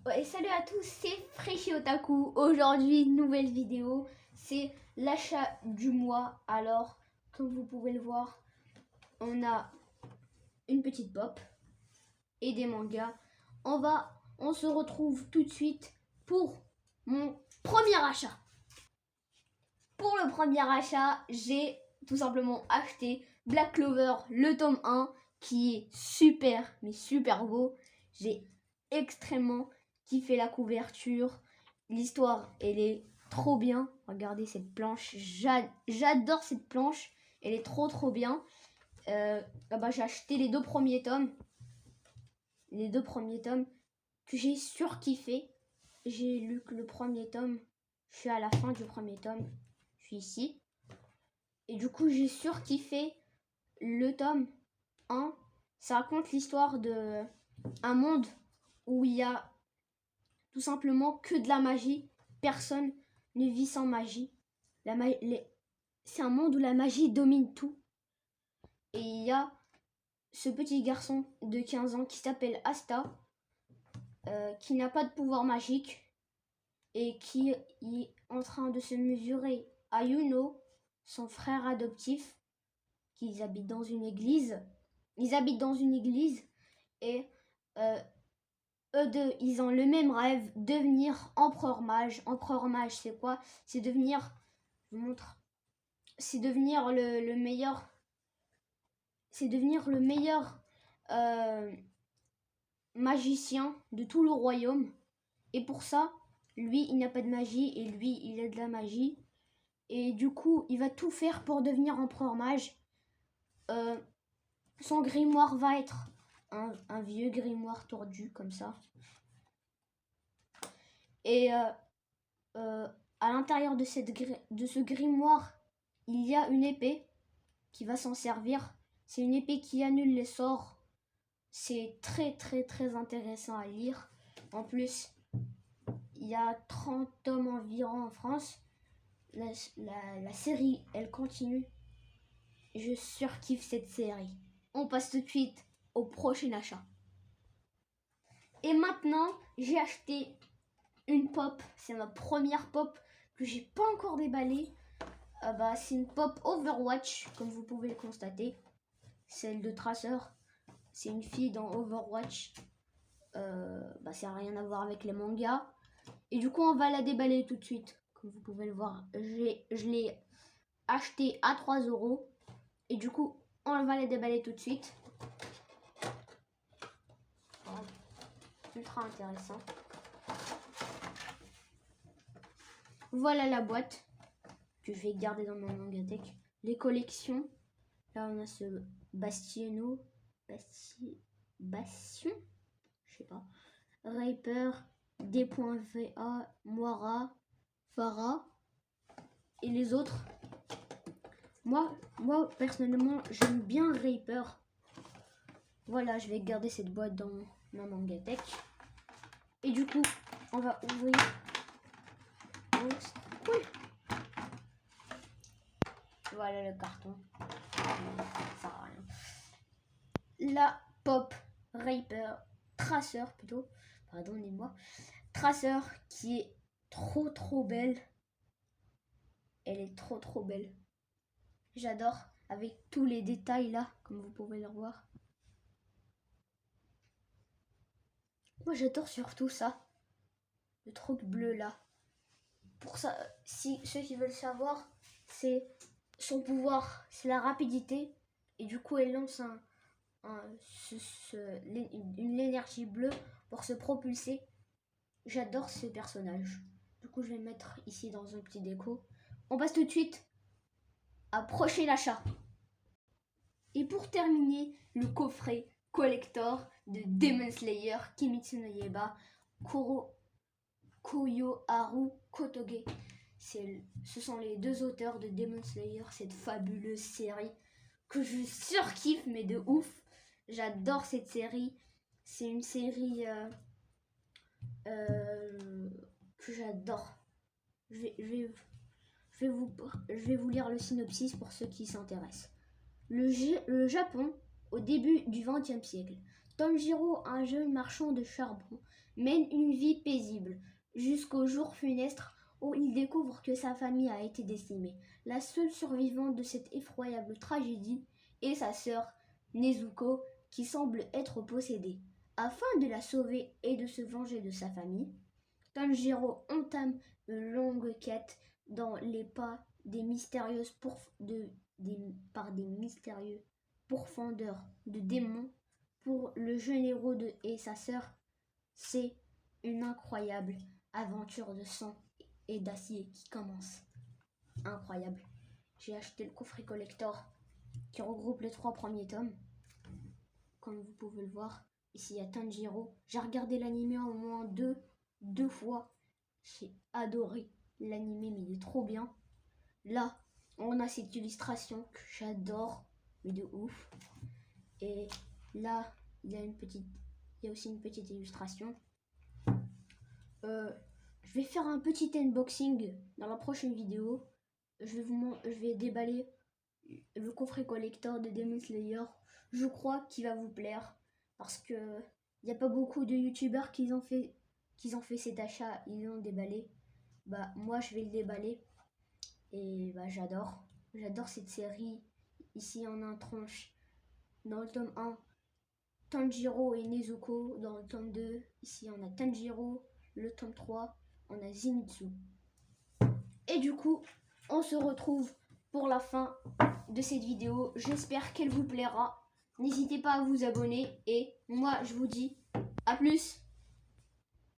Ouais, salut à tous, c'est Freshi Otaku. Aujourd'hui, nouvelle vidéo, c'est l'achat du mois. Alors, comme vous pouvez le voir, on a une petite pop et des mangas. On se retrouve tout de suite pour mon premier achat. Pour le premier achat, j'ai tout simplement acheté Black Clover, le tome 1, qui est super, mais super beau. J'ai extrêmement kiffé la couverture. L'histoire, elle est trop bien. Regardez cette planche. J'adore cette planche. Elle est trop bien. J'ai acheté les deux premiers tomes. Les deux premiers tomes que j'ai surkiffé. J'ai lu que le premier tome. Je suis à la fin du premier tome. Je suis ici. Et du coup, j'ai surkiffé le tome 1. Ça raconte l'histoire de un monde où il y a tout simplement que de la magie. Personne ne vit sans magie. C'est un monde où la magie domine tout. Et il y a ce petit garçon de 15 ans qui s'appelle Asta, qui n'a pas de pouvoir magique et qui est en train de se mesurer à Yuno, son frère adoptif, qu'ils habitent dans une église. Ils habitent dans une église et eux deux, ils ont le même rêve, devenir empereur mage. Empereur mage, c'est quoi? C'est devenir, je vous montre, c'est devenir le meilleur, c'est devenir le meilleur magicien de tout le royaume. Et pour ça, lui, il n'a pas de magie et lui, il a de la magie. Et du coup, il va tout faire pour devenir empereur mage. Son grimoire va être un vieux grimoire tordu comme ça. Et à l'intérieur de ce grimoire, il y a une épée qui va s'en servir. C'est une épée qui annule les sorts. C'est très intéressant à lire. En plus, il y a 30 tomes environ en France. La série, elle continue. Je surkiffe cette série. On passe tout de suite au prochain achat. Et maintenant, j'ai acheté une pop. C'est ma première pop que j'ai pas encore déballée. C'est une pop Overwatch, comme vous pouvez le constater. Celle de Tracer. C'est une fille dans Overwatch. Ça n'a rien à voir avec les mangas. Et du coup, on va la déballer tout de suite. Comme vous pouvez le voir, je l'ai acheté à 3 €. Et du coup, on va la déballer tout de suite. Ultra intéressant. Voilà la boîte que je vais garder dans mon mangathèque. Les collections. Là, on a ce Bastion, je sais pas. Raper, D.VA, Moira, Farah et les autres. Moi personnellement, j'aime bien Raper. Voilà, je vais garder cette boîte dans ma mangathèque. Et du coup, on va ouvrir. Oh, c'est cool. Voilà le carton. Ça sert à rien. La pop Raper Tracer plutôt. Pardonnez-moi. Tracer qui est trop belle. Elle est trop belle. J'adore avec tous les détails là, comme vous pouvez le voir. Moi j'adore surtout ça. Le truc bleu là. Pour ça, si ceux qui veulent savoir, c'est son pouvoir, c'est la rapidité. Et du coup elle lance une énergie bleue pour se propulser. J'adore ce personnage. Du coup je vais le mettre ici dans un petit déco. On passe tout de suite à prochain achat. Et pour terminer, le coffret collector de Demon Slayer Kimetsu no Yaiba Koyoharu Kotoge. Ce sont les deux auteurs de Demon Slayer, cette fabuleuse série que je surkiffe mais de ouf. J'adore cette série. C'est une série que j'adore. Je vais vous lire le synopsis pour ceux qui s'intéressent. Le Japon, au début du XXe siècle, Tanjiro, un jeune marchand de charbon, mène une vie paisible jusqu'au jour funeste où il découvre que sa famille a été décimée. La seule survivante de cette effroyable tragédie est sa sœur Nezuko, qui semble être possédée. Afin de la sauver et de se venger de sa famille, Tanjiro entame une longue quête dans les pas par des mystérieux pourfendeurs de démons. Pour le jeune héros et sa sœur, c'est une incroyable aventure de sang et d'acier qui commence. Incroyable. J'ai acheté le coffret collector qui regroupe les 3 premiers tomes. Comme vous pouvez le voir, ici il y a Tanjiro. J'ai regardé l'anime au moins deux fois. J'ai adoré l'anime, mais il est trop bien. Là, on a cette illustration que j'adore, mais de ouf. Et là, il y a aussi une petite illustration. Je vais faire un petit unboxing dans la prochaine vidéo. Je vais déballer le coffret collector de Demon Slayer. Je crois qu'il va vous plaire parce que il n'y a pas beaucoup de youtubeurs qui ont fait cet achat, ils l'ont déballé. Bah moi je vais le déballer et bah j'adore cette série. Ici on a un tranche dans le tome 1 Tanjiro et Nezuko, dans le tome 2 ici on a Tanjiro, le tome 3 on a Zenitsu. Et du coup on se retrouve pour la fin de cette vidéo. J'espère qu'elle vous plaira. N'hésitez pas à vous abonner et moi je vous dis à plus.